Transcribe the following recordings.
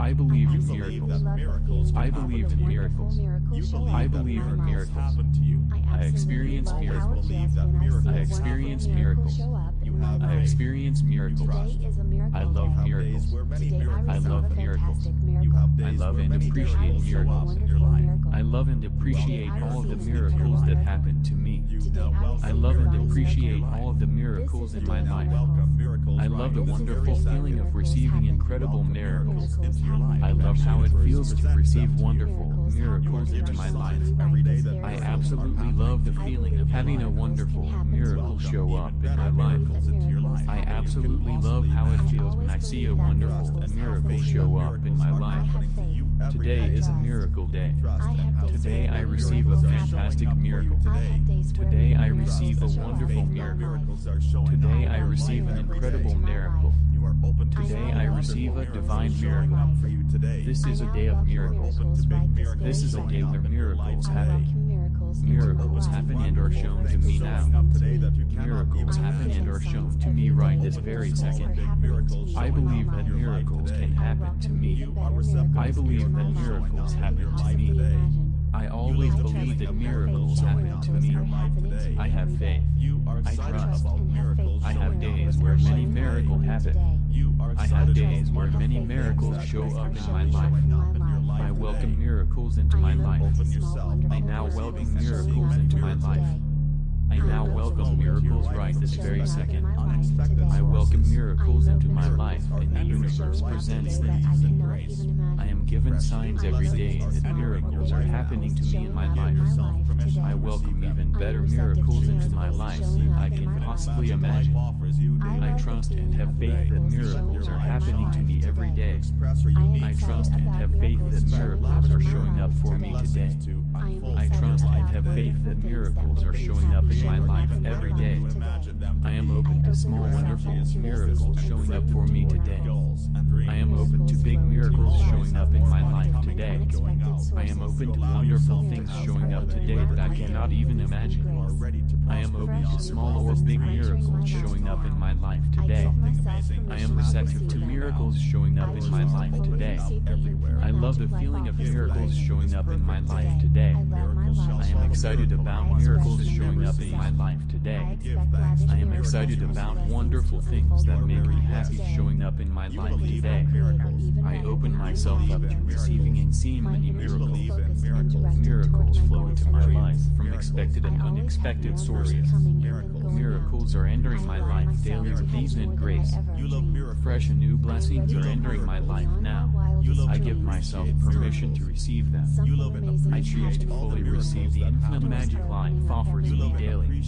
I believe in miracles. I believe in miracles. I believe in miracles. I experience miracles. I experience miracles. I experience miracles. I love miracles. I love miracles. I love and appreciate miracles. I love and appreciate all of the miracles that happen to me. I love and appreciate all of the miracles in my life. I love the wonderful feeling of receiving incredible miracles. I love how it feels to receive wonderful miracles into my life. I absolutely love the feeling of having a wonderful miracle show up in my life. I absolutely love how it feels when I see a wonderful miracle show up in my life. Today is a miracle day. Today I receive a fantastic miracle. Today I receive a wonderful miracle. Today I receive an incredible miracle. Today I receive a divine miracle. This is a day of miracles. This is a day where miracles happen. Miracles happen and are shown to me now. Miracles happen and are shown to me right this very second. I believe that miracles can happen to me. I believe that miracles happen to me. I always believe that miracles happen to me. I have faith. I trust. I have days where many miracles happen. I have days where many miracles show up in my life. I welcome miracles into my life. I now welcome miracles into my life. I now welcome miracles right this very second. I welcome miracles into my life, and the universe presents them. I am given signs every day that miracles are happening to me in my life. I welcome even better miracles into my life than I can possibly imagine. I trust and have faith that miracles are happening to me every day. I trust and have faith that miracles are showing up for me today. I trust and have faith that miracles are showing up in my life every day. I am open to small wonderful miracles showing up for me today. I am open to big miracles showing up in my life today. I am open to wonderful things showing up today that I cannot even imagine. I am open to small or big miracles showing up in my life today. I am receptive to miracles showing up in my life today. I love the feeling of miracles showing up in my life today. I am excited about miracles showing up in my life today. I am excited about wonderful things that make me happy showing up in my life today. I open myself up to receiving and seeing many miracles. Miracles flow into my life from expected and unexpected sources. Miracles are entering my life daily with ease and grace. Fresh and new blessings are entering my life now. I give myself permission to receive them. I choose to fully receive the infinite magic life offers me daily.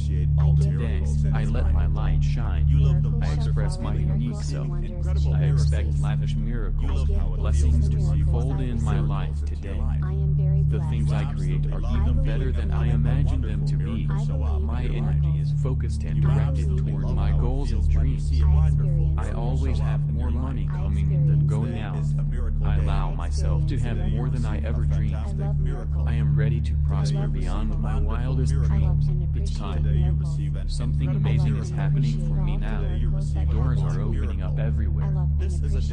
Today, I let my light shine. I express my unique self. I expect lavish miracles, blessings to unfold in my life today. The things I create are even better than I imagined them to be. My energy is focused and directed toward my goals and dreams. I always have more money coming in than going out. I allow myself to have more than I ever dreamed. I am ready to prosper beyond my wildest dreams. It's time. Something amazing is happening for me now. Doors are opening up everywhere.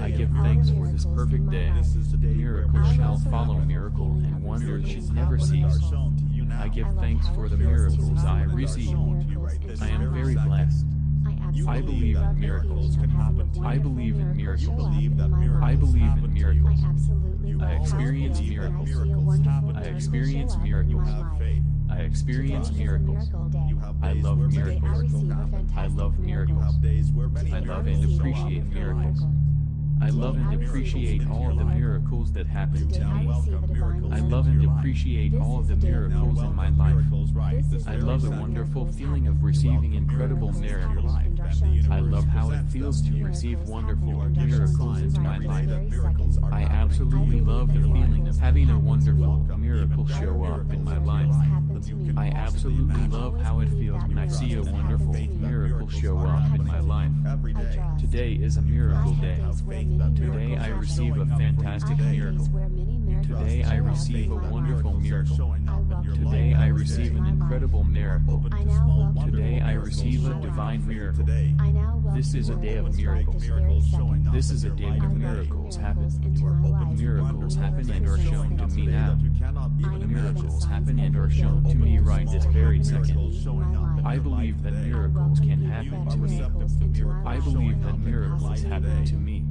I give thanks for this perfect day. Miracle shall follow miracle, and wonders should never cease. I give thanks for the miracles I receive. I am very blessed. I believe in miracles. I believe in miracles. I believe in miracles. I experience miracles. I experience miracles. I experience miracles. I love miracles. I love miracles. I love and appreciate miracles. I love and appreciate all of the miracles that happen to me. I love and appreciate all of the miracles in my life. I love the wonderful feeling of receiving incredible miracles. I love how it feels to receive wonderful miracles into my life. I absolutely love the feeling of having a wonderful miracle show up in my life. I absolutely love how it feels when I see a wonderful miracle show up in my life. Today is a miracle day. Today I receive a fantastic miracle. Today I receive a wonderful miracle. Today I receive an incredible miracle. Today I receive a divine miracle. This is a day of miracles. This is a day when miracles happen. Miracles happen and are shown to me now. Miracles happen and are shown to me right this very second. I believe that miracles can happen to me. I believe that miracles happen to me.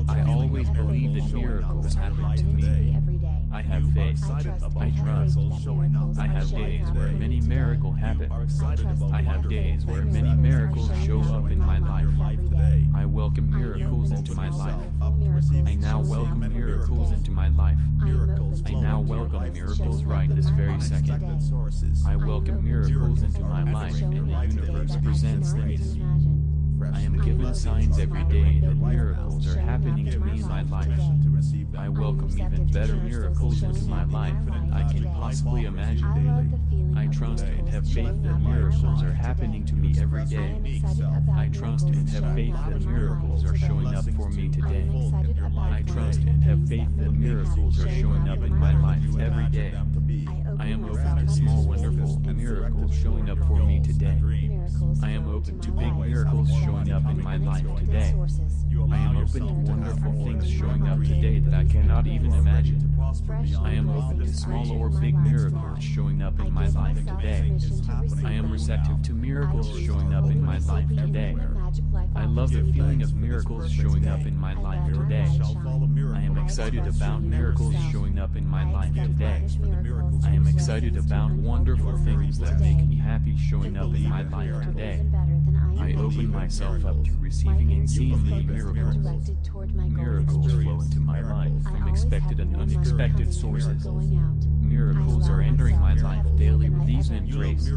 I always believe that miracles happen to me. I have faith. I trust. I have days where many miracles happen. I have days where many miracles show up in my life. I welcome miracles into my life. I now welcome miracles into my life. I now welcome miracles right this very second. I welcome miracles into my life, and the universe presents them to me. I am given signs every day that miracles are happening to me in my life. I welcome even better miracles into my life than I can possibly imagine. I trust and have faith that miracles are happening to me every day. I trust and have faith that miracles are showing up for me today. I trust and have faith that miracles are showing up in my life every day. I am open to small wonderful miracles showing up for me today. I am open to big miracles showing up in my life today. I am open to wonderful things showing up today that I cannot even imagine. I am open to small or big miracles showing up in my life today. I am receptive to miracles showing up in my life today. I love the feeling of miracles showing up in my life today. I am excited about miracles showing up in my life today. I am excited about wonderful things that make me happy showing up in my life today. I open myself up to receiving insanely miracles. Miracles flow into my life from expected and unexpected sources. Miracles are entering my life daily with ease and grace.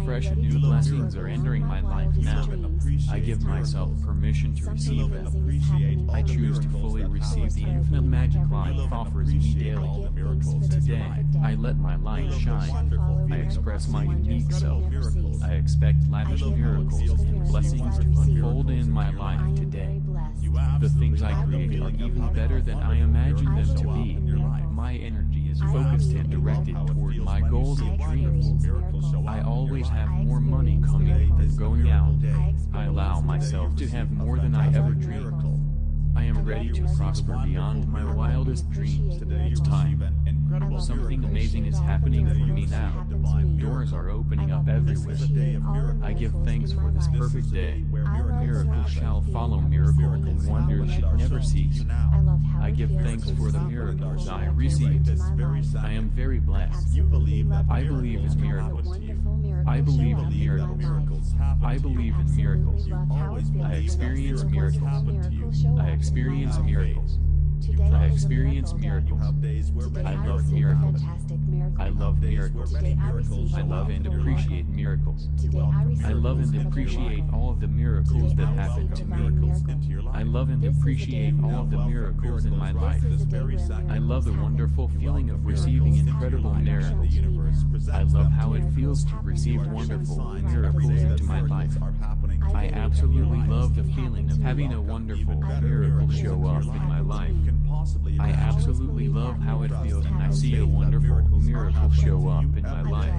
Fresh and new blessings are entering my life now. I give myself permission to receive them. I choose to fully receive the infinite magic life offers me daily. Today, I let my light shine. I express my unique self. I expect lavish miracles and blessings to unfold in my life today. The things I create are even better than I imagined them to be. My energy is focused and directed toward my goals and dreams. I always have more money coming in than going out. I allow myself to have more than I ever dreamed. I am ready to prosper beyond my wildest dreams. It's time. Something amazing is happening for me now. Doors are opening up everywhere. I give thanks for this perfect day. Miracles shall follow miracle, and wonders should never cease. I give thanks for the miracles I receive. I am very blessed. I believe in miracles. I believe in miracles. I believe in miracles. I experience miracles. I experience miracles. I experience miracles. I love miracles. I love miracles. I love and appreciate miracles. I love and appreciate all of the miracles that happen to me. I love and appreciate all of the miracles in my life. I love the wonderful feeling of receiving incredible miracles. I love how it feels to receive wonderful miracles into my life. I absolutely love the feeling of having a wonderful miracle show up in my life. I absolutely love how it feels when I see a wonderful miracle show up in my life.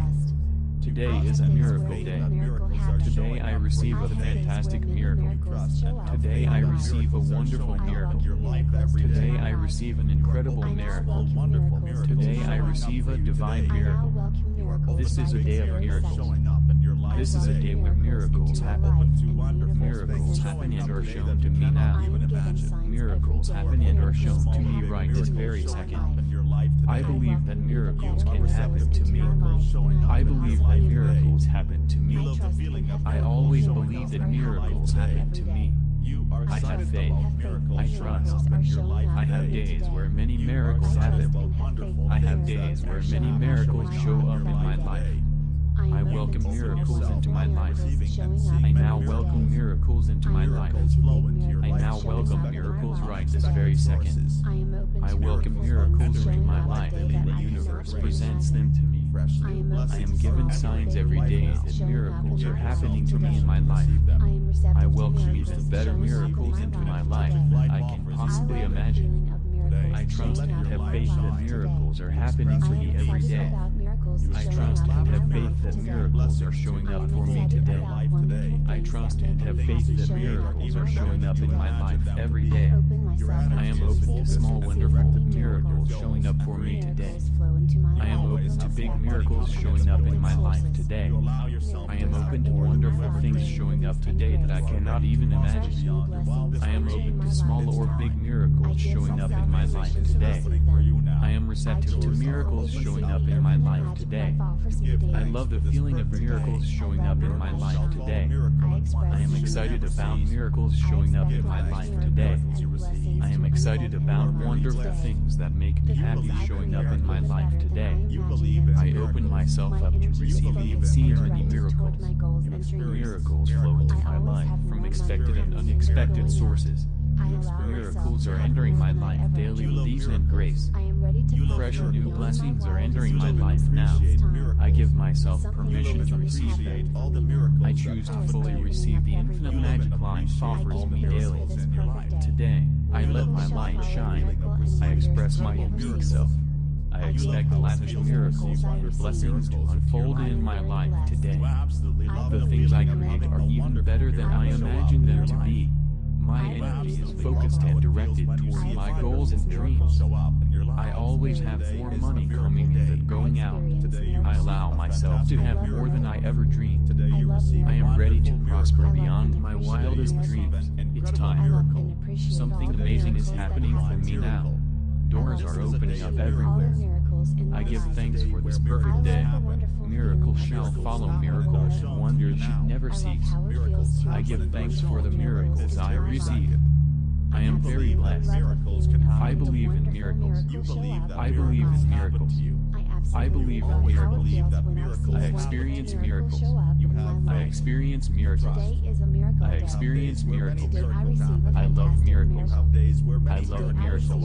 Today is a miracle day. Today I receive a fantastic miracle. Today I receive a wonderful miracle. Today I receive an incredible miracle. Today I receive a divine miracle. This is a day of miracles. This is a day where miracles happen. Miracles happen and are shown to me now. Miracles happen and are shown to me right this very second. I believe that miracles can happen to me. I believe that miracles happen to me. I always believe that miracles happen to me. I have faith. I trust. I have days where many miracles happen. I have days where many miracles show up in my life. I welcome miracles into my life. I now welcome miracles into my life. I now welcome miracles right this very second. I welcome miracles into my life, and the universe presents them to me. I am given signs every day that miracles are happening to me in my life. I welcome even better miracles into my life than I can possibly imagine. I trust and have faith that miracles are happening to me every day. I trust and have faith that miracles are showing up for me today. I trust and have faith that miracles are showing up in my life every day. I am open to small wonderful miracles showing up for me today. I am open to big miracles showing up in my life today. I am open to wonderful things showing up today that I cannot even imagine. I am open to small or big miracles showing up in my life today. I am receptive to miracles showing up in my life today. I love the feeling of miracles showing up in my life today. I am excited about miracles showing up in my life today. I am excited about wonderful things that make me happy showing up in my life today. I open myself up to receiving and seeing many miracles. Miracles flow into my life from expected and unexpected sources. Miracles are entering my life daily with ease and grace. Fresh and new blessings are entering my life now. I give myself permission to receive them. I choose to fully receive the infinite magic life offers me daily. Today, I let my light shine. I express my unique self. I expect lavish miracles and blessings to unfold in my life today. The things I create are even better than I imagined them to be. My energy is focused and directed toward my goals and dreams. I always have more money coming in than going out. I allow myself to have more than I ever dreamed. I am ready to prosper beyond my wildest dreams. It's time. Something amazing is happening for me now. Doors are opening up everywhere. I give thanks for this perfect day. Miracles shall follow miracles, and wonders should never cease. I give thanks for the miracles I receive. I am very blessed. I believe in miracles. I believe in miracles. I believe in miracles. I experience miracles. I experience miracles. I experience miracles. I love miracles. I love miracles.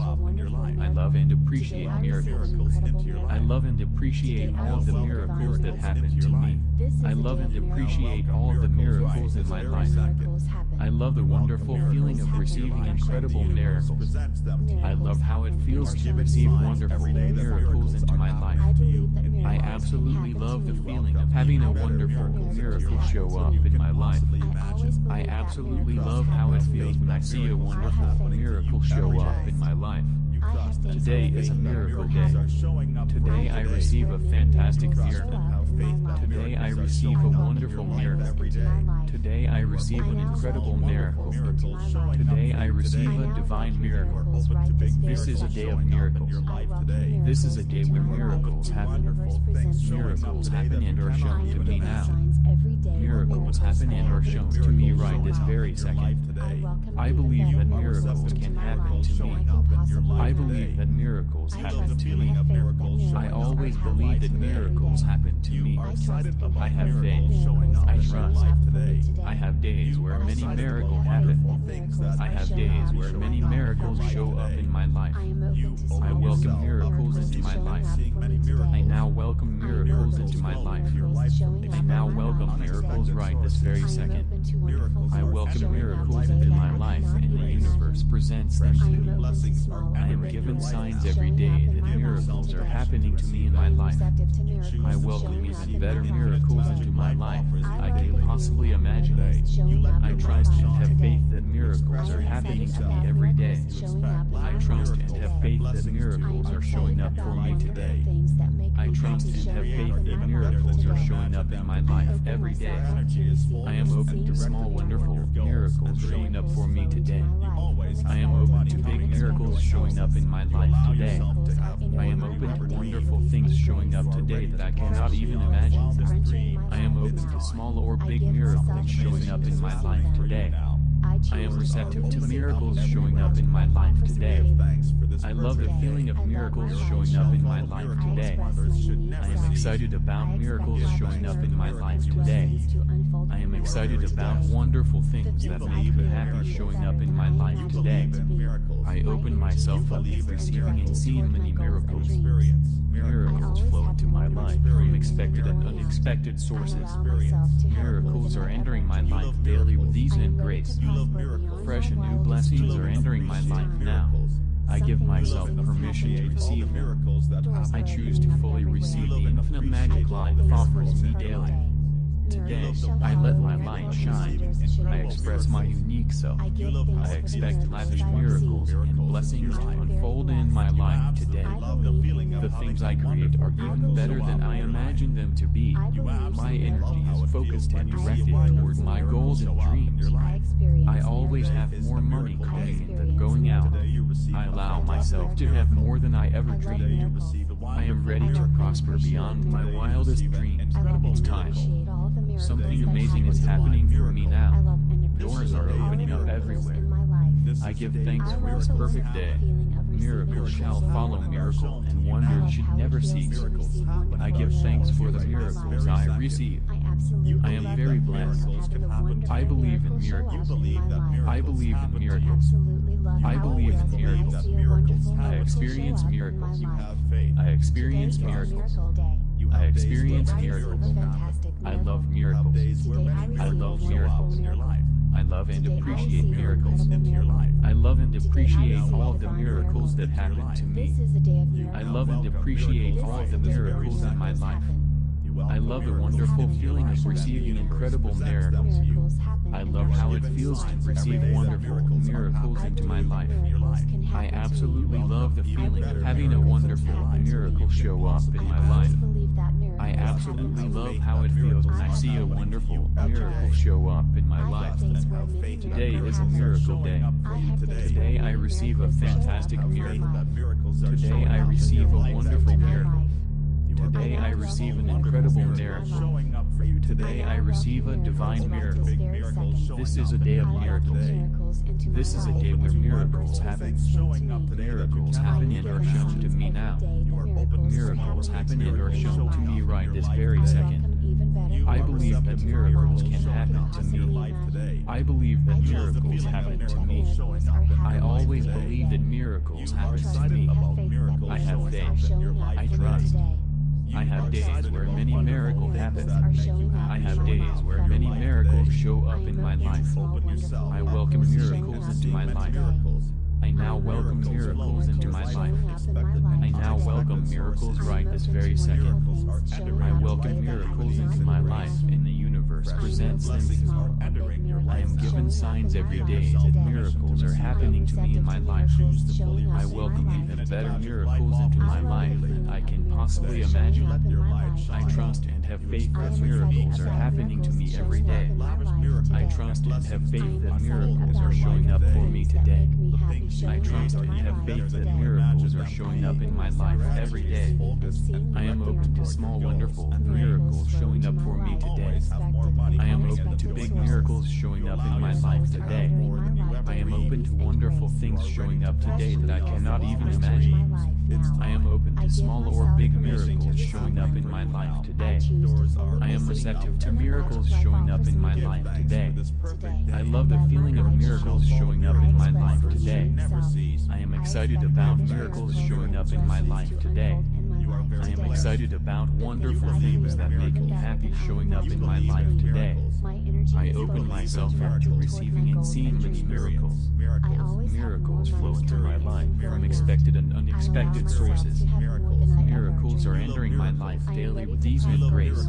I love and appreciate miracles. I love and appreciate all of the miracles that happen to me. I love and appreciate all of the miracles in my life. I love the wonderful feeling of receiving incredible miracles. I love how it feels to receive wonderful miracles into my life. I absolutely love the feeling of having a wonderful miracle show up in my life. I absolutely love how it feels when I see a wonderful miracle show up in my life. Today is a miracle day. Today I receive a fantastic miracle. Today I receive a wonderful miracle. Today I receive an incredible miracle. Today I receive a divine miracle. This is a day of miracles. This is a day where miracles happen. Miracles happen and are shown to me now. Miracles happen and are shown to me right this very second. I believe that miracles can happen to me. I believe that miracles happen to me. I always believe that miracles happen to me. I have faith. I trust. I have days where many miracles happen. I have days where many miracles show up in my life. I welcome miracles into my life. I now welcome miracles into my life. I now welcome miracles right this very second. I welcome miracles into my life, and the universe presents them to me. I am given signs every day that miracles are happening to me in my life. I welcome even better miracles into my life than I can possibly imagine. I trust and have faith that miracles are happening to me every day. I trust and have faith that miracles are showing up for me today. I trust and have faith that miracles are showing up in my life every day. I am open to small wonderful miracles showing up for me today. I am open to big miracles showing up in my life today. I am open to wonderful things showing up today that I cannot even imagine. I am open to small or big miracles showing up in my life today. I am receptive to miracles showing up in my life today. I love the feeling of miracles showing up in my life today. I am excited about miracles showing up in my life today. I am excited about wonderful things that make me happy showing up in my life today. I open myself up to receiving and seeing many miracles. Miracles flow into my life from expected and unexpected sources. Miracles are entering my life daily with ease and grace. Fresh and new blessings are entering my life now. I give myself permission to receive them. I choose to fully receive the infinite magic life offers me daily. Today, I let my light shine. I express my unique self. I expect lavish miracles and blessings to unfold in my life today. The things I create are even better than I imagined them to be. My energy is focused and directed toward my goals and dreams. I always have more money coming in than going out. I allow myself to have more than I ever dreamed. I am ready to prosper beyond my wildest dreams. It's time. Something amazing is happening for me now. Doors are opening up everywhere. I give thanks for this perfect day. Miracle shall follow miracle, and wonders should never cease. I give thanks for the miracles I receive. I am very blessed. I believe in miracles. I believe in miracles. I believe in miracles. I experience miracles. I experience miracles. I experience miracles. I love miracles. I love miracles. I love and appreciate miracles. I love and appreciate all of the miracles that happen to me. I love and appreciate all of the miracles in my life. I love the wonderful feeling of receiving incredible miracles. I love how it feels to receive wonderful miracles into my life. I absolutely love the feeling of having a wonderful miracle show up in my life. I absolutely love how it feels when I see a wonderful miracle show up in my life. Today is a miracle day. Today I receive a fantastic miracle. Today I receive a wonderful miracle. Today I receive an incredible miracle. Today I receive a divine miracle. This is a day of miracles. This is a day where miracles happen. Miracles happen and are shown to me now. Miracles happen and are shown to me right this very second. I believe that miracles can happen to me. I believe that miracles happen to me. I always believe that miracles happen to me. I have faith. I trust. I have days where many miracles happen. I have days where many miracles show up in my life. I welcome miracles into my life. I now welcome miracles into my life. I now welcome miracles right this very second. I welcome miracles into my life, and the universe presents them to me. I am given signs every day that miracles are happening to me in my life. I welcome even better miracles into my life than I can possibly imagine. I trust and have faith that miracles are happening to me every day. I trust and have faith that miracles are showing up for me today. I trust and have faith that miracles are showing up in my life every day. I am open to small wonderful miracles showing up for me today. I am open to big miracles showing up in my life today. I am open to wonderful things showing up today that I cannot even imagine. I am open to small or big miracles showing up in my life today. I am receptive to miracles showing up in my life today. I love the feeling of miracles showing up in my life today. I am excited about miracles showing up in my life today. I am excited about wonderful things that make me happy showing up in my life today. I open myself up to receiving and seeing many miracles. Miracles flow into my life from expected and unexpected sources. Miracles are entering my life daily with ease and grace.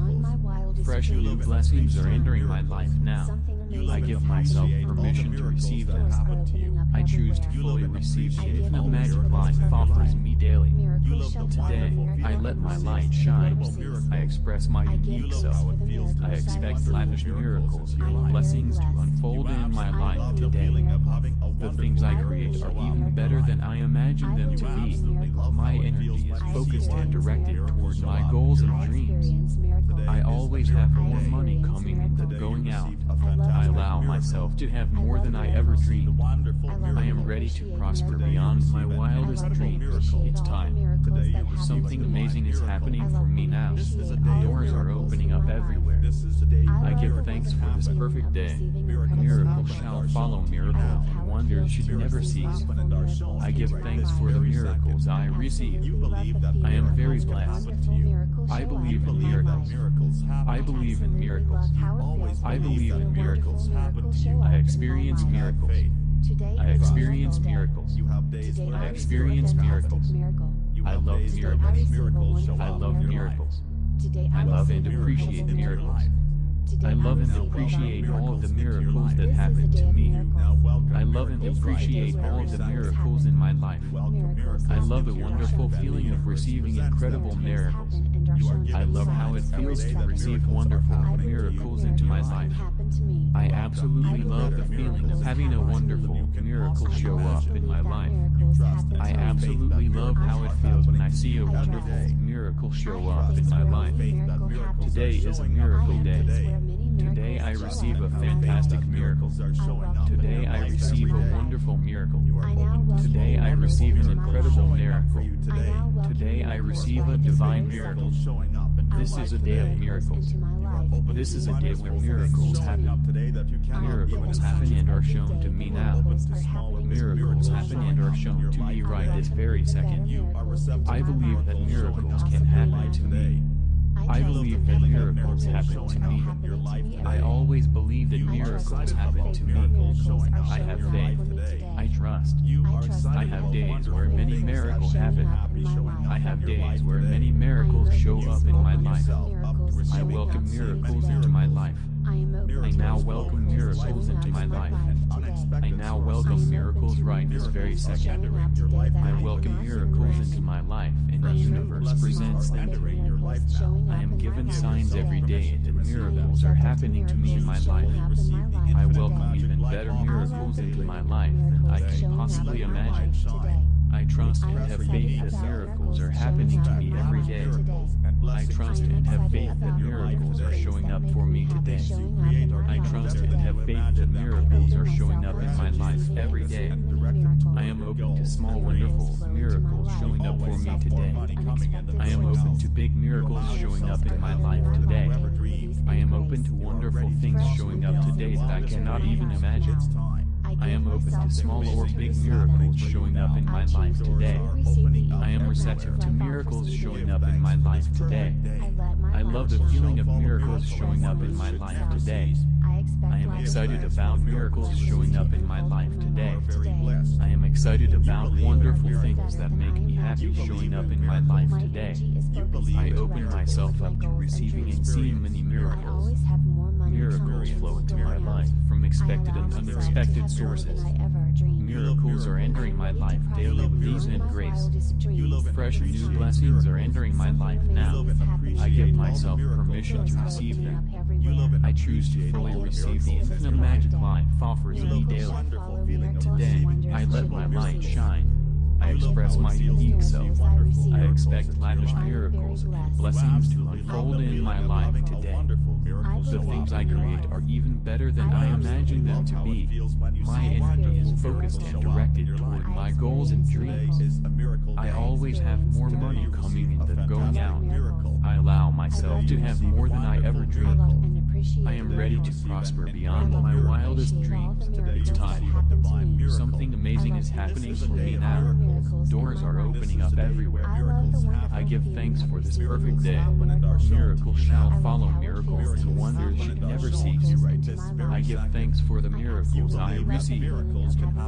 Fresh and new blessings are entering my life now. I give myself permission to receive them. I choose to fully receive the infinite magic life offers me daily. Today, I let my light shine. I express my unique self. I expect lavish miracles and blessings to unfold in my life today. The things I create are even better than I imagined them to be. My energy is focused and directed toward my goals and dreams. I always have more money coming in than going out. I allow myself to have more than I ever dreamed. I am ready to prosper beyond my wildest dreams. It's time. Something amazing is happening for me now. Doors are opening up everywhere. I give thanks for this perfect day. Miracles shall follow miracles, and wonders should never cease. I give thanks for the miracles I receive. I am very blessed. I believe in miracles. I believe in miracles. I believe in miracles. I experience miracles. I experience miracles. I experience miracles. I love miracles. I love miracles. I love and appreciate miracles. I love and appreciate all of the miracles that happen to me. I love and appreciate all of the miracles in my life. I love the wonderful feeling of receiving incredible miracles. I love how it feels to receive wonderful miracles into my life. I absolutely love the feeling of having a wonderful miracle show up in my life. I absolutely love how it feels when I see a wonderful miracle show up in my life. Today is a miracle day. Today I receive a fantastic miracle. Today I receive a wonderful miracle. Today I receive an incredible miracle. Today I receive a divine miracle. This is a day of miracles. This is a day where miracles happen. Miracles happen and are shown to me now. Miracles happen and are shown to me right this very second. I believe that miracles can happen to me. I believe that miracles happen to me. I always believe that miracles happen to me. I have faith. I trust. I have days where many miracles happen. I have days where many miracles show up in my life. I welcome miracles into my life. I now welcome miracles into my life. I now welcome miracles right this very second. I welcome miracles into my life, and the universe presents them to me. I am given signs every day that miracles are happening to me in my life. I welcome even better miracles into my life than I can possibly imagine. I trust and have faith that miracles are happening to me every day. I trust and have faith that miracles are showing up for me today. I trust and have faith that miracles are showing up in my life every day. I am open to small wonderful miracles showing up for me today. I am open to big miracles showing up in my life today. I am open to wonderful things showing up today that I cannot even imagine. I am open to small or big miracles showing up in my life today. I am receptive to miracles showing up in my life today. I love the feeling of miracles showing up in my life today. I am excited about miracles showing up in my life today. I am excited about wonderful things that make me happy showing up in my life today. I open myself up to receiving and seeing many miracles. Miracles flow into my life from expected and unexpected sources. Miracles are entering my life daily with ease and grace. Fresh new blessings are entering my life now. I give myself permission to receive them. I choose to fully receive the infinite magic life offers me daily. Today, I let my light shine. I express my unique self. I expect lavish miracles and blessings to unfold in my life today. The things I create are even better than I imagined them to be. My energy is focused and directed toward my goals and dreams. I always have more money coming in than going out. I allow myself to have more than I ever dreamed. I am ready to prosper beyond my wildest dreams. It's time. Something amazing is happening for me now. Doors are opening up everywhere. I give thanks for this perfect day. Miracles shall follow miracles, and wonders should never cease. I give thanks for the miracles I receive.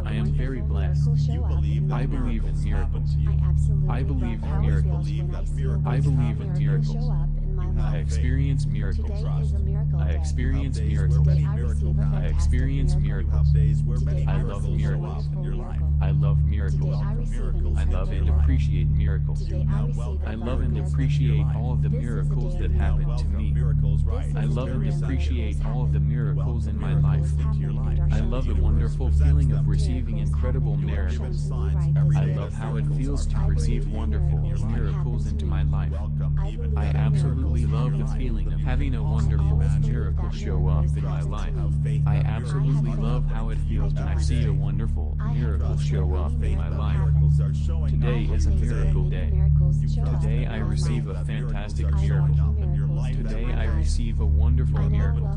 I am very blessed. I believe in miracles. I believe in miracles. I believe in miracles. I experience miracles. I experience miracles. I experience miracles. I love miracles. I love miracles. I love and appreciate miracles. I love and appreciate all of the miracles that happen to me. I love and appreciate all of the miracles in my life. I love the wonderful feeling of receiving incredible miracles. I love how it feels to receive wonderful miracles into my life. I absolutely love the feeling of having a wonderful miracle show up in my life. I absolutely love how it feels when I see a wonderful miracle show up in my life. Today is a miracle day. Today I receive a fantastic miracle. Today I receive a wonderful miracle.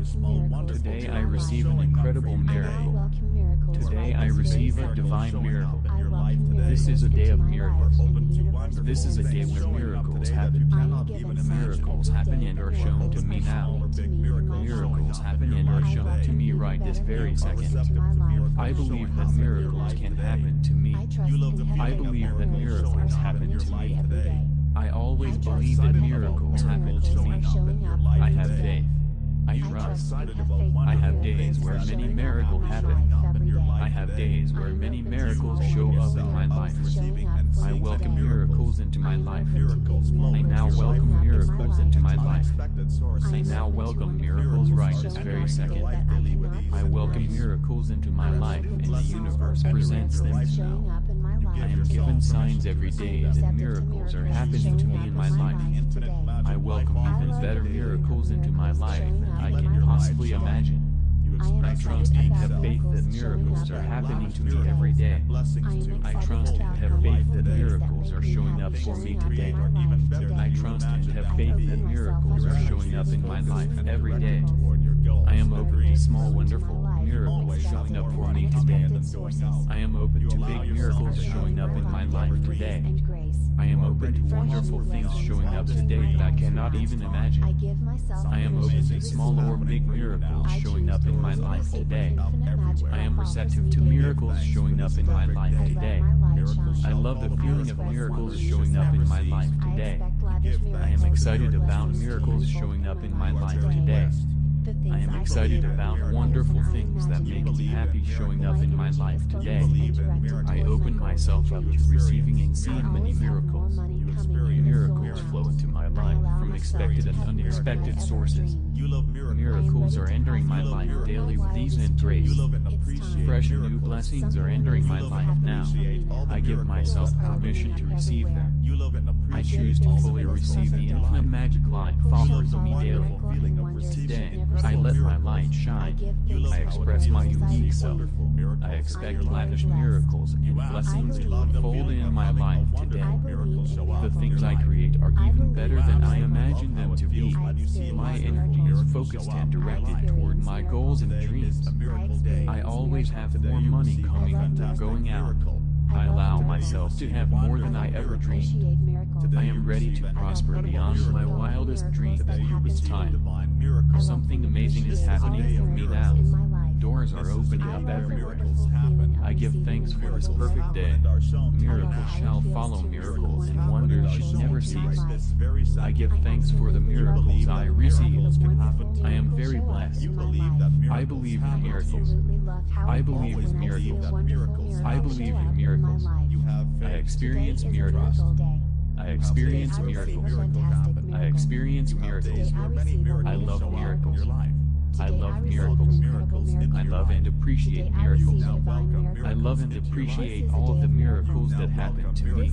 Today I receive an incredible miracle. Today I receive a divine miracle. This is a day of miracles. This is a day where miracles happen. Miracles happen and are shown to me now. Miracles happen and are shown to me right this very second. I believe that miracles can happen to me. I believe that miracles happen to me. I always believe that miracles happen to me. I have faith. I trust. I have days where many miracles happen. I have days where many miracles show up in my life. I welcome miracles into my life. I now welcome miracles into my life. I now welcome miracles right this very second. I welcome miracles into my life and the universe presents them to me. I am given signs every day that miracles are happening to me in my life. I welcome even better miracles into my life than I can possibly imagine. I trust and have faith that miracles are happening to me every day. I trust and have faith that miracles are showing up for me today. I trust and have faith that miracles are showing up in my life every day. I am open to small, wonderful miracles showing up for me today. I am open to big miracles showing up in my life today. I am open to wonderful things showing up today that I cannot even imagine. I am open to small or big miracles showing up in my life today. I am receptive to miracles showing up in my life today. I love the feeling of miracles showing up in my life today. I am excited about miracles showing up in my life today. I am excited about wonderful things that make me happy showing up in my life today. I open myself up to receiving and seeing many miracles. Miracles flow into my life from expected and unexpected sources. Miracles are entering my life daily with ease and grace. Fresh and new blessings are entering my life now. I give myself permission to receive them. I choose to fully receive the infinite magic light offers me daily. Today, I let my light shine. I express my unique self. I expect lavish miracles and blessings to unfold in my life today. The things I create are even better than I imagined them to be. My energy is focused and directed toward my goals and dreams. I always have more money coming in than going out. I allow myself to have more than I ever dreamed. I am ready to prosper beyond my wildest dreams. It's time. Something amazing is happening for me now. Doors are opening up everywhere. I give thanks for this perfect day. Miracles shall follow miracles, and wonders should never cease. I give thanks for the miracles I receive. I am very blessed. I believe in miracles. I believe in miracles. I believe in miracles. I experience miracles. I experience miracles. I experience miracles. I love miracles. I love miracles. I love and appreciate miracles. I love and appreciate all of the miracles that happen to me.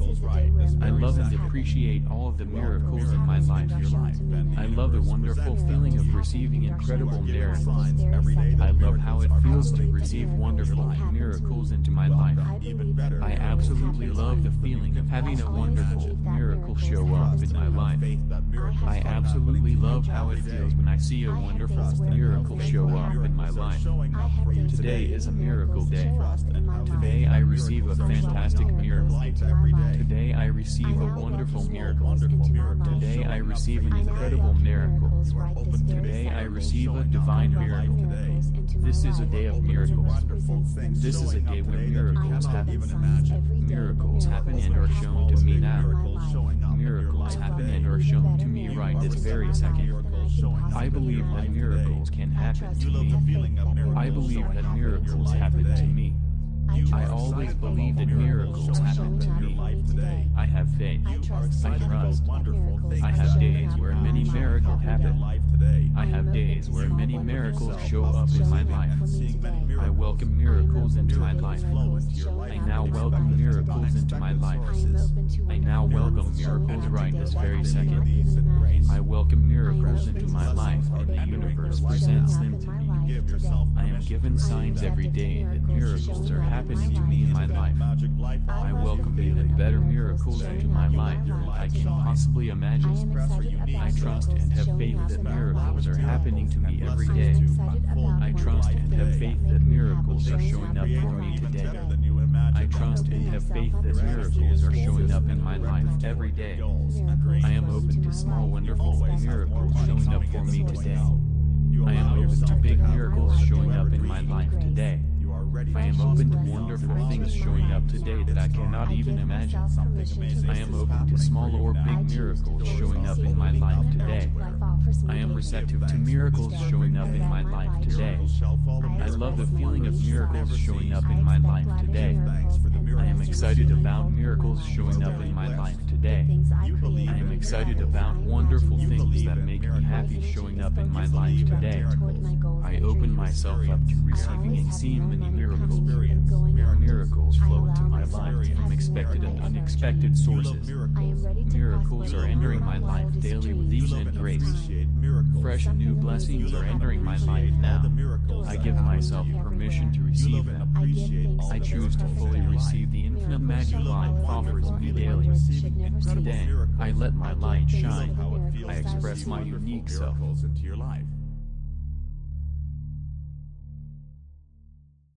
I love and appreciate all of the miracles in my life. I love the wonderful feeling of receiving incredible miracles. I love how it feels to receive wonderful miracles into my life. I absolutely love the feeling of having a wonderful miracle show up in my life. I absolutely love how it feels when I see a wonderful miracle show up in my life. Today is a miracle day. Today I receive a fantastic miracle. Today I receive a wonderful miracle. Today I receive an incredible miracle. Today I receive a divine miracle. This is a day of miracles. This is a day when miracles happen. Miracles happen and are shown to me now. Miracles happen and are shown to me right this very second. I believe that miracles can happen to me. I believe that miracles happen to me. I always believe that miracles happen to me. I have faith. I trust. I have days where many miracles happen. I have days where many miracles show up in my life. I welcome miracles into my life. I now welcome miracles into my life. I now welcome miracles right this very second. I welcome miracles into my life, and the universe presents them to me. I am given signs every day that miracles are happening to me in my life. I welcome even better miracles into my life than I can possibly imagine. I trust and have faith that miracles are happening to me every day. I trust and have faith that miracles are showing up for me today. I trust and have faith that miracles are showing up in my life every day. I am open to small, wonderful miracles showing up for me today. I am open to big miracles showing up in my life today. I am open to wonderful things showing up today that I cannot even imagine. I am open to small or big miracles showing up in my life today. I am receptive to miracles showing up in my life today. I love the feeling of miracles showing up in my life today. I am excited about miracles showing up in my life today. I am excited about wonderful things that make me happy showing up in my life today. I open myself up to receiving and seeing many miracles. Miracles flow into my life from expected and unexpected sources. Miracles are entering my life daily with ease and grace. Fresh and new blessings are entering my life now. I give myself permission to receive them. I choose to fully receive the infinite magic life offers me daily. Today, I let my light shine. I express my unique self.